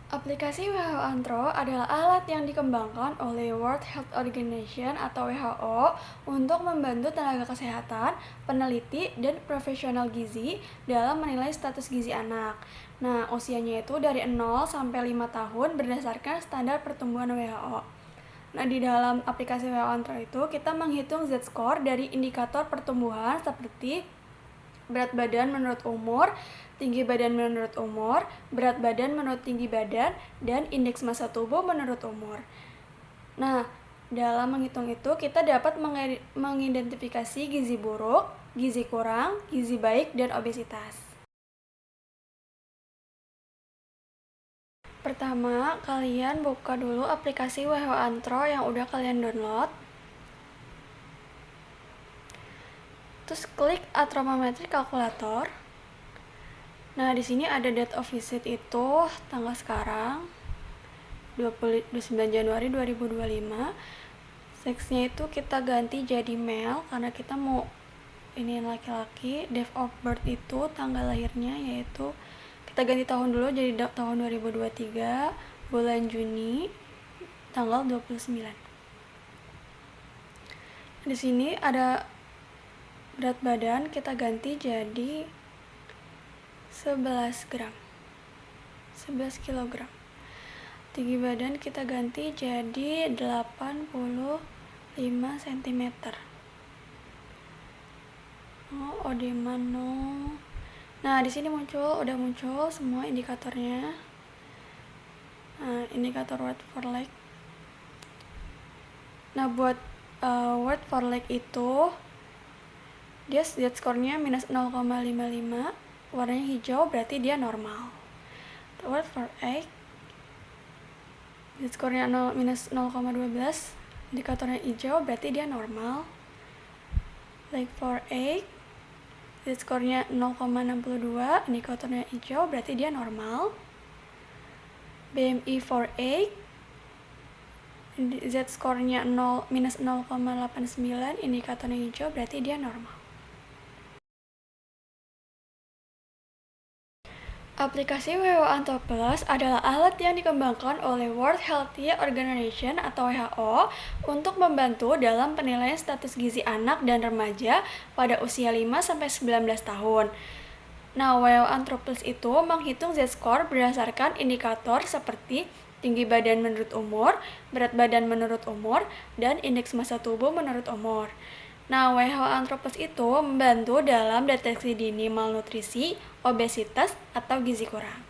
Aplikasi WHO Antro adalah alat yang dikembangkan oleh World Health Organization atau WHO untuk membantu tenaga kesehatan, peneliti, dan profesional gizi dalam menilai status gizi anak. Nah, usianya itu dari 0 sampai 5 tahun berdasarkan standar pertumbuhan WHO. Nah, di dalam aplikasi WHO Antro itu kita menghitung Z-score dari indikator pertumbuhan seperti berat badan menurut umur, tinggi badan menurut umur, berat badan menurut tinggi badan, dan indeks massa tubuh menurut umur. Nah, dalam menghitung itu kita dapat mengidentifikasi gizi buruk, gizi kurang, gizi baik, dan obesitas. Pertama, kalian buka dulu aplikasi WHO Antro yang udah kalian download. Terus klik Anthropometric Calculator. Nah, di sini ada date of visit itu tanggal sekarang 29 Januari 2025. Seksnya itu kita ganti jadi male karena kita mau ini laki-laki. Date of birth itu tanggal lahirnya yaitu kita ganti tahun dulu jadi tahun 2023, bulan Juni, tanggal 29. Di sini ada berat badan, kita ganti jadi 11 gram, 11 kilogram. Tinggi badan kita ganti jadi 85 cm. Odeman no. Nah, di sini udah muncul semua indikatornya. Nah, indikator word for leg. Nah, buat word for leg itu dia score-nya minus 0,55, warnanya hijau berarti dia normal. Word for egg skornya minus 0,12, indikatornya hijau berarti dia normal. Like for egg, skornya 0,62, indikatornya hijau berarti dia normal. BMI for egg, z-skornya minus 0,89, indikatornya hijau berarti dia normal. Aplikasi WHO Antro Plus adalah alat yang dikembangkan oleh World Health Organization atau WHO untuk membantu dalam penilaian status gizi anak dan remaja pada usia 5-19 tahun. Nah, WHO Antro Plus itu menghitung Z-score berdasarkan indikator seperti tinggi badan menurut umur, berat badan menurut umur, dan indeks massa tubuh menurut umur. Nah, WHO Antro Plus itu membantu dalam deteksi dini malnutrisi, obesitas, atau gizi kurang.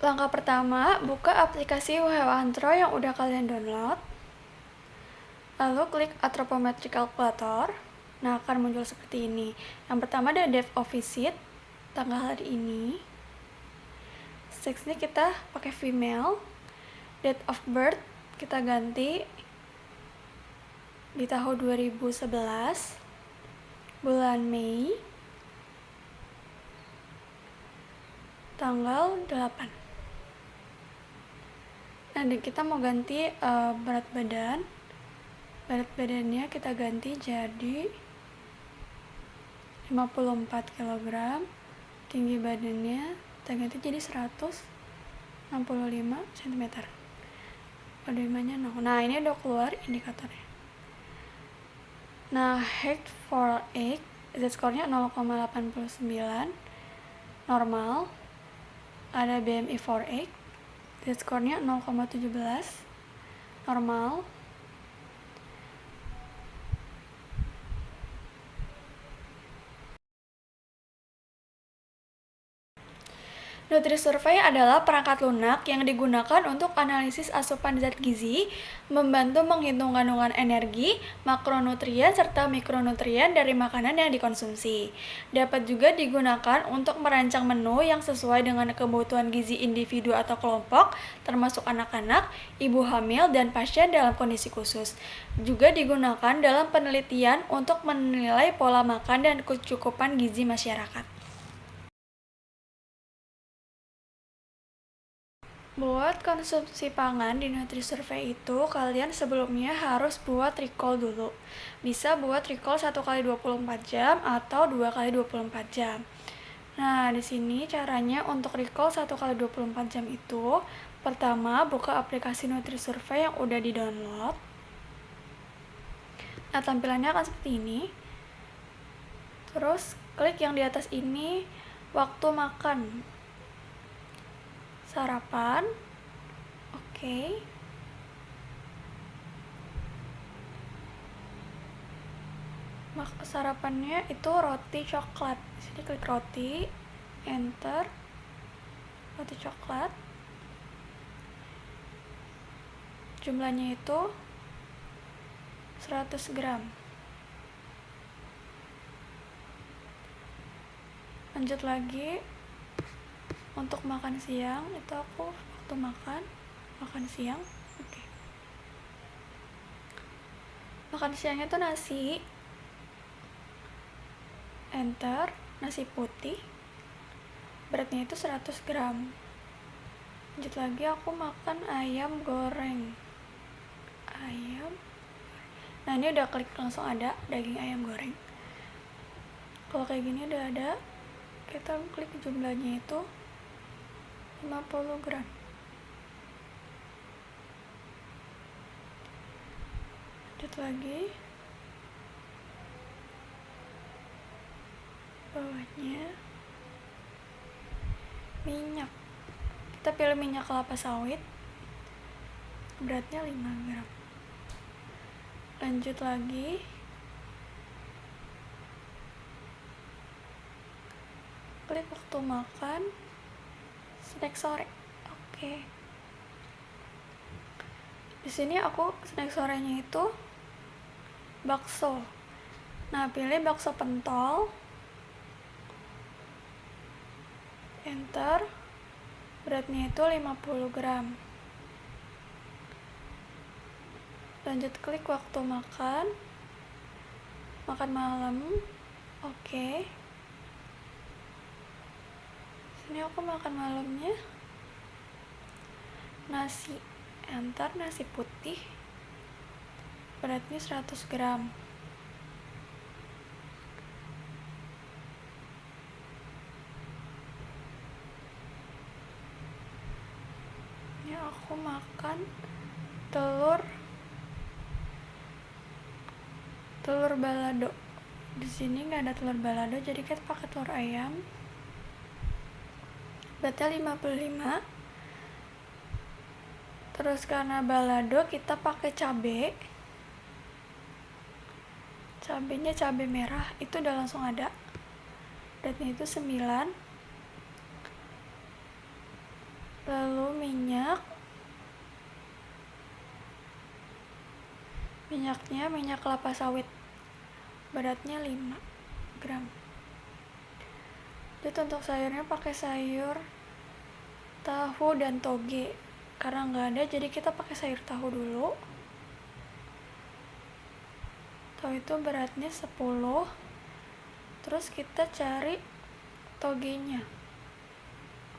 Langkah pertama, buka aplikasi WHO Antro yang udah kalian download. Lalu klik Anthropometric Calculator. Nah, akan muncul seperti ini. Yang pertama ada date of visit, tanggal hari ini. Seksnya kita pakai female. Date of birth kita ganti di tahun 2011, bulan Mei, tanggal 8. Nah, dan kita mau ganti berat badan. Berat badannya kita ganti jadi 54 kg. Tinggi badannya kita ganti jadi 165 cm. Volume-nya 0. Nah, ini udah keluar indikatornya. Nah, height for egg, z-score-nya 0,89, normal. Ada BMI for egg, z-score-nya 0,17, normal. NutriSurvey adalah perangkat lunak yang digunakan untuk analisis asupan zat gizi, membantu menghitung kandungan energi, makronutrien, serta mikronutrien dari makanan yang dikonsumsi. Dapat juga digunakan untuk merancang menu yang sesuai dengan kebutuhan gizi individu atau kelompok, termasuk anak-anak, ibu hamil, dan pasien dalam kondisi khusus. Juga digunakan dalam penelitian untuk menilai pola makan dan kecukupan gizi masyarakat. Buat konsumsi pangan di NutriSurvey itu, kalian sebelumnya harus buat recall dulu. Bisa buat recall 1 kali 24 jam atau 2 kali 24 jam. Nah, di sini caranya untuk recall 1 kali 24 jam itu, pertama buka aplikasi Nutrisurvey yang udah di-download. Nah, tampilannya akan seperti ini. Terus klik yang di atas ini, waktu makan. Sarapan. Oke. Sarapannya itu roti coklat. Di sini klik roti, enter. Roti coklat. Jumlahnya itu 100 gram. Lanjut lagi. Untuk makan siang itu aku waktu makan siang. Oke. Makan siangnya itu nasi. Enter. Nasi putih. Beratnya itu 100 gram. Lanjut lagi aku makan ayam goreng. Nah, ini udah klik langsung ada daging ayam goreng. Kalau kayak gini udah ada, kita klik jumlahnya itu 50 gram. Lanjut lagi. Bawahnya minyak. Kita pilih minyak kelapa sawit. Beratnya 5 gram. Lanjut lagi. Klik waktu makan. Snack sore. Oke. Di sini aku snack sorenya itu bakso. Nah, pilih bakso pentol. Enter. Beratnya itu 50 gram. Lanjut klik waktu makan malam. Oke. Sini aku makan malamnya nasi. Enter. Nasi putih. Beratnya 100 gram. Ini aku makan telur balado. Di sini nggak ada telur balado, jadi kita pakai telur ayam. Beratnya 55. Terus karena balado kita pakai cabai. Cabainya cabai merah, itu udah langsung ada. Beratnya itu 9. Lalu minyaknya minyak kelapa sawit, beratnya 5 gram. Jadi untuk sayurnya pakai sayur tahu dan toge. Karena nggak ada, jadi kita pakai sayur tahu dulu. Tahu itu beratnya 10. Terus kita cari togenya.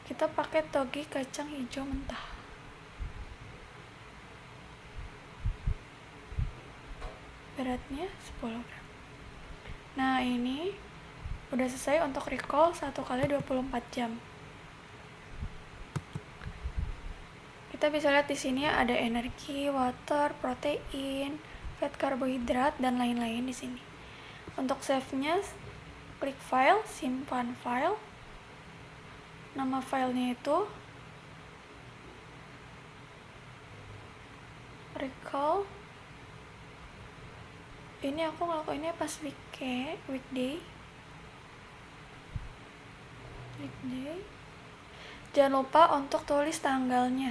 Kita pakai toge kacang hijau mentah. Beratnya 10 gram. Nah, ini udah selesai untuk recall 1 kali 24 jam. Kita bisa lihat di sini ada energi, water, protein, fat, karbohidrat, dan lain-lain di sini. Untuk save-nya, klik file, simpan file. Nama filenya itu recall. Ini aku ngelakuinnya pas weekday. Jangan lupa untuk tulis tanggalnya.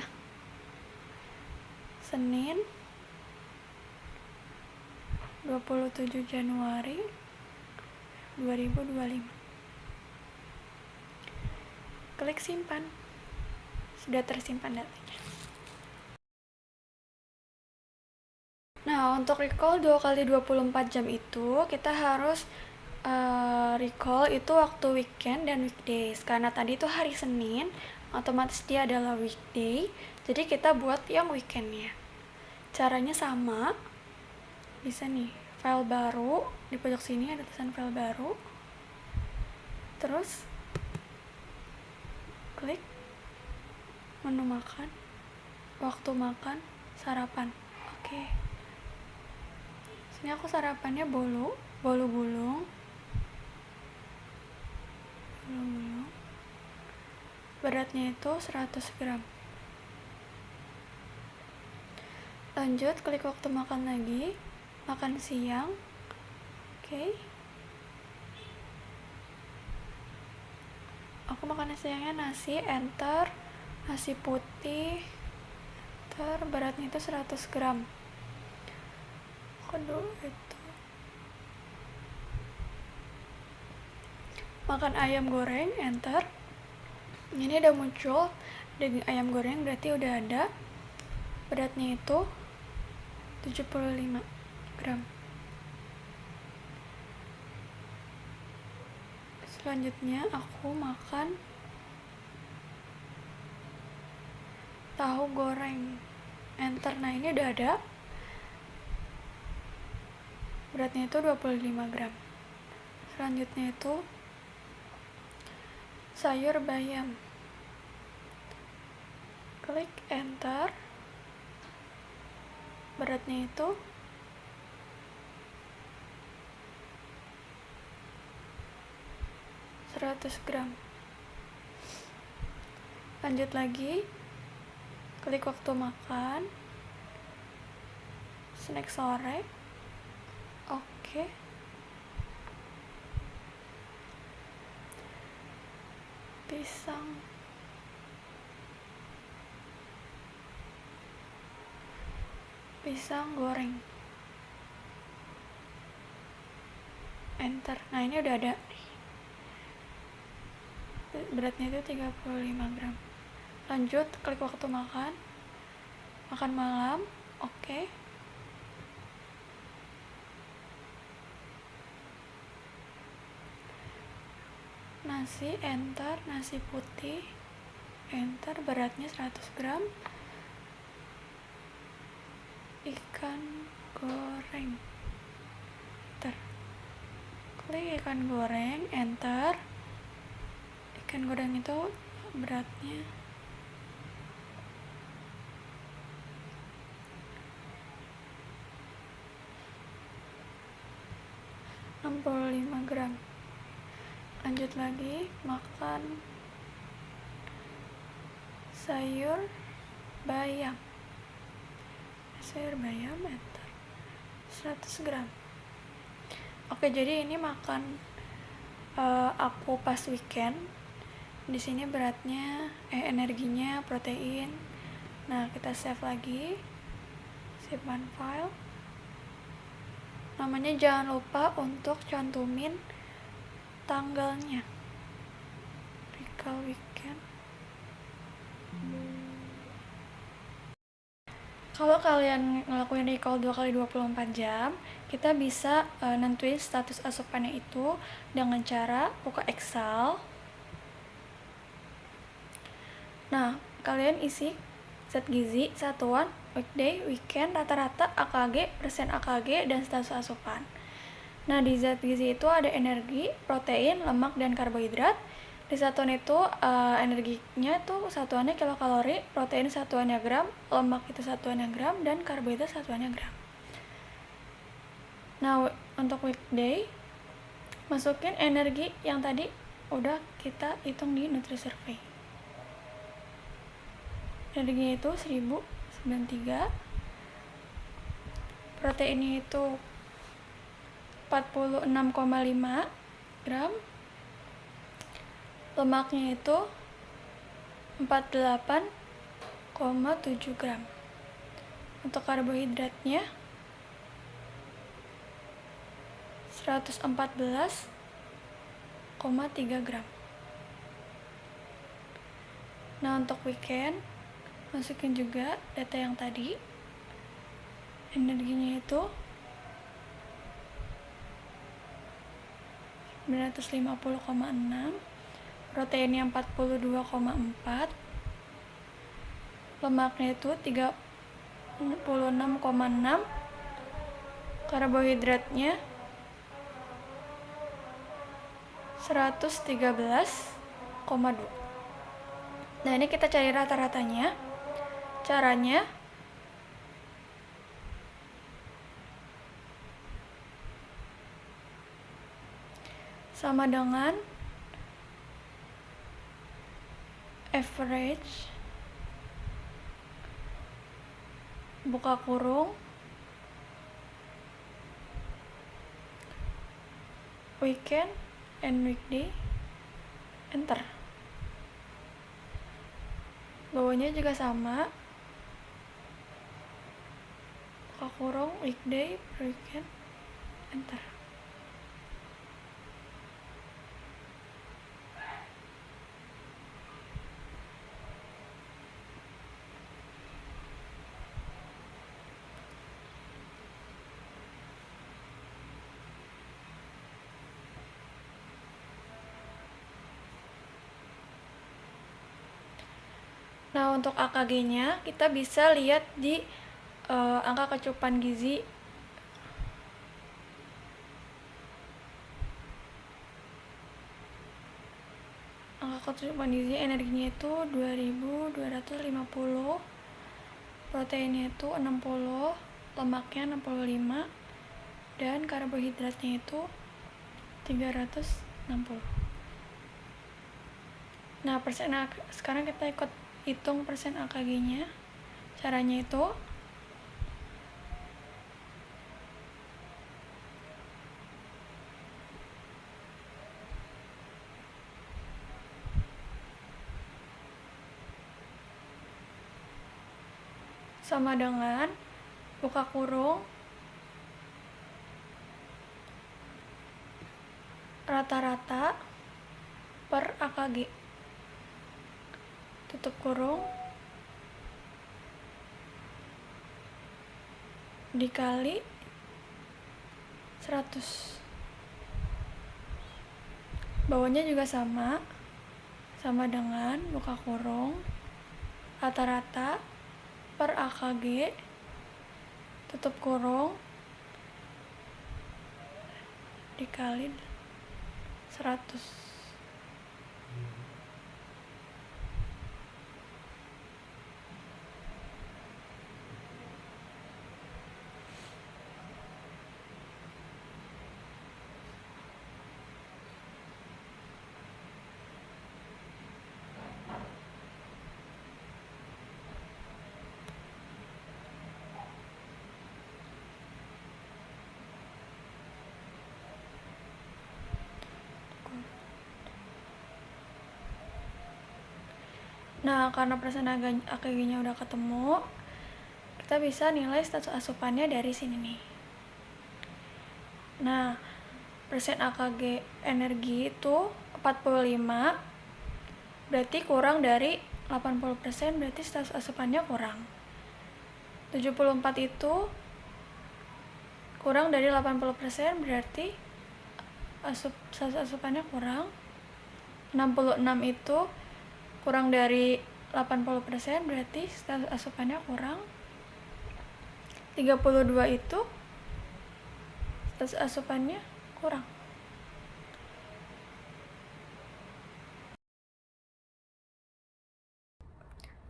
Senin 27 Januari 2025. Klik simpan. Sudah tersimpan datanya. Nah, untuk recall 2 kali 24 jam itu kita harus recall itu waktu weekend dan weekdays. Karena tadi itu hari Senin, otomatis dia adalah weekday. Jadi kita buat yang weekendnya. Caranya sama. Bisa nih, file baru. Di pojok sini ada tulisan file baru. Terus klik menu makan, waktu makan, sarapan. Oke. Sini aku sarapannya bolu gulung. Beratnya itu 100 gram. Lanjut, klik waktu makan lagi, makan siang. Oke. Aku makan siangnya nasi, enter. Nasi putih, enter. Beratnya itu 100 gram. Kedua itu. Makan ayam goreng, enter. Ini udah muncul daging ayam goreng, berarti udah ada. Beratnya itu 75 gram. Selanjutnya aku makan tahu goreng, enter. Nah, ini udah ada. Beratnya itu 25 gram. Selanjutnya itu sayur bayam. Klik enter. Beratnya itu 100 gram. Lanjut lagi, klik waktu makan, snack sore. Oke. Pisang goreng, enter. Nah, ini udah ada. Beratnya itu 35 gram. Lanjut, klik waktu makan malam. Oke. Nasi, enter. Nasi putih, enter. Beratnya 100 gram. Ikan goreng, enter. Klik ikan goreng, enter. Ikan goreng itu beratnya 65 gram. Lanjut lagi, makan sayur bayam, enter. 100 gram. Oke, jadi ini makan aku pas weekend. Di sini beratnya energinya protein. Nah, kita save lagi, save one file. Namanya jangan lupa untuk cantumin tanggalnya, recall weekend. Kalau kalian ngelakuin recall 2 kali 24 jam, kita bisa nentuin status asupannya itu dengan cara buka Excel. Nah, kalian isi zat gizi, satuan, weekday, weekend, rata-rata, AKG, persen AKG, dan status asupan. Nah, di zat gizi itu ada energi, protein, lemak, dan karbohidrat. Di satuan itu energinya itu satuannya kilokalori, protein satuannya gram, lemak itu satuannya gram, dan karbohidrat satuannya gram. Nah, untuk weekday, masukin energi yang tadi udah kita hitung di NutriSurvey. Energinya itu 1093, proteinnya itu 46,5 gram, lemaknya itu 48,7 gram. Untuk karbohidratnya 114,3 gram. Nah, untuk weekend masukin juga data yang tadi. Energinya itu 950,6, proteinnya 42,4, lemaknya itu 36,6, karbohidratnya 113,2. Nah, ini kita cari rata-ratanya. Caranya sama dengan average buka kurung weekend and weekday, enter. Bawahnya juga sama, buka kurung weekday per weekend, enter. Nah, untuk AKG-nya kita bisa lihat di angka kecukupan gizi. Angka kecukupan gizi energinya itu 2250, proteinnya itu 60, lemaknya 65, dan karbohidratnya itu 360. Nah, sekarang kita ikut hitung persen AKG-nya. Caranya itu sama dengan buka kurung rata-rata per AKG, tutup kurung, dikali 100. Bawahnya juga sama dengan buka kurung rata-rata per AKG, tutup kurung, dikali 100. Nah, karena persen AKG-nya udah ketemu, kita bisa nilai status asupannya dari sini nih. Nah, persen AKG energi itu 45, berarti kurang dari 80%, berarti status asupannya kurang. 74 itu kurang dari 80%, berarti status asupannya kurang. 66 itu kurang dari 80%, berarti status asupannya kurang. 32 itu status asupannya kurang.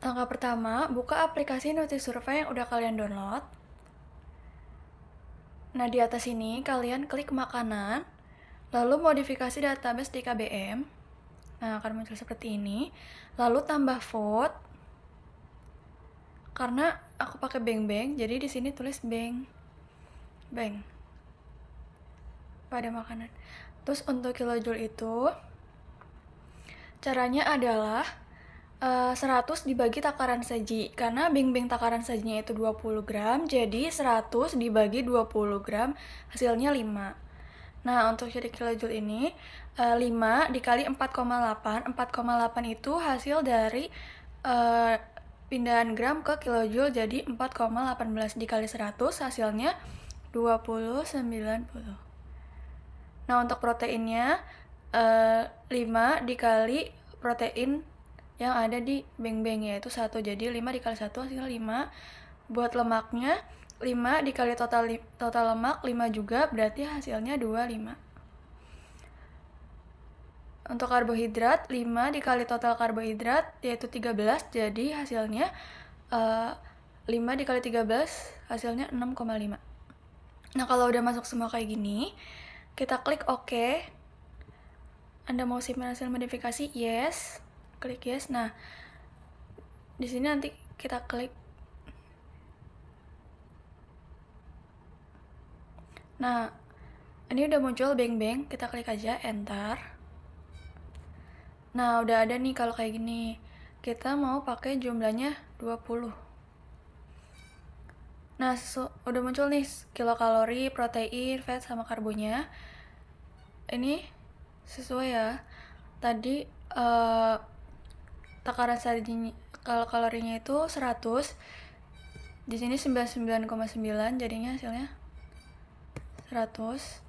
Langkah pertama, buka aplikasi NutriSurvey yang udah kalian download. Nah, di atas ini kalian klik makanan, lalu modifikasi database di KBM. Nah, akan muncul seperti ini. Lalu tambah food. Karena aku pakai beng-beng, jadi di sini tulis beng pada makanan. Terus untuk kilojoule itu caranya adalah 100 dibagi takaran saji. Karena beng-beng takaran sajinya itu 20 gram, jadi 100 dibagi 20 gram hasilnya 5. Nah, untuk jadi kilojoule ini 5 dikali 4,8. 4,8 itu hasil dari pindahan gram ke kilojoule, jadi 4,18 dikali 100 hasilnya 20,90. Nah, untuk proteinnya 5 dikali protein yang ada di beng-beng, yaitu 1, jadi 5 dikali 1 hasilnya 5. Buat lemaknya 5 dikali total lemak 5 juga, berarti hasilnya 25. Untuk karbohidrat 5 dikali total karbohidrat yaitu 13, jadi hasilnya 5 dikali 13 hasilnya 6,5. Nah, kalau udah masuk semua kayak gini, kita klik OK. Anda mau simpan hasil modifikasi? Yes. Klik yes. Nah, di sini nanti kita klik. Nah, ini udah muncul beng-beng, kita klik aja enter. Nah, udah ada nih kalau kayak gini. Kita mau pakai jumlahnya 20. Nah, udah muncul nih kilokalori, protein, fat, sama karbonya. Ini sesuai ya. Tadi takaran kalorinya itu 100. Di sini 99,9, jadinya hasilnya 100.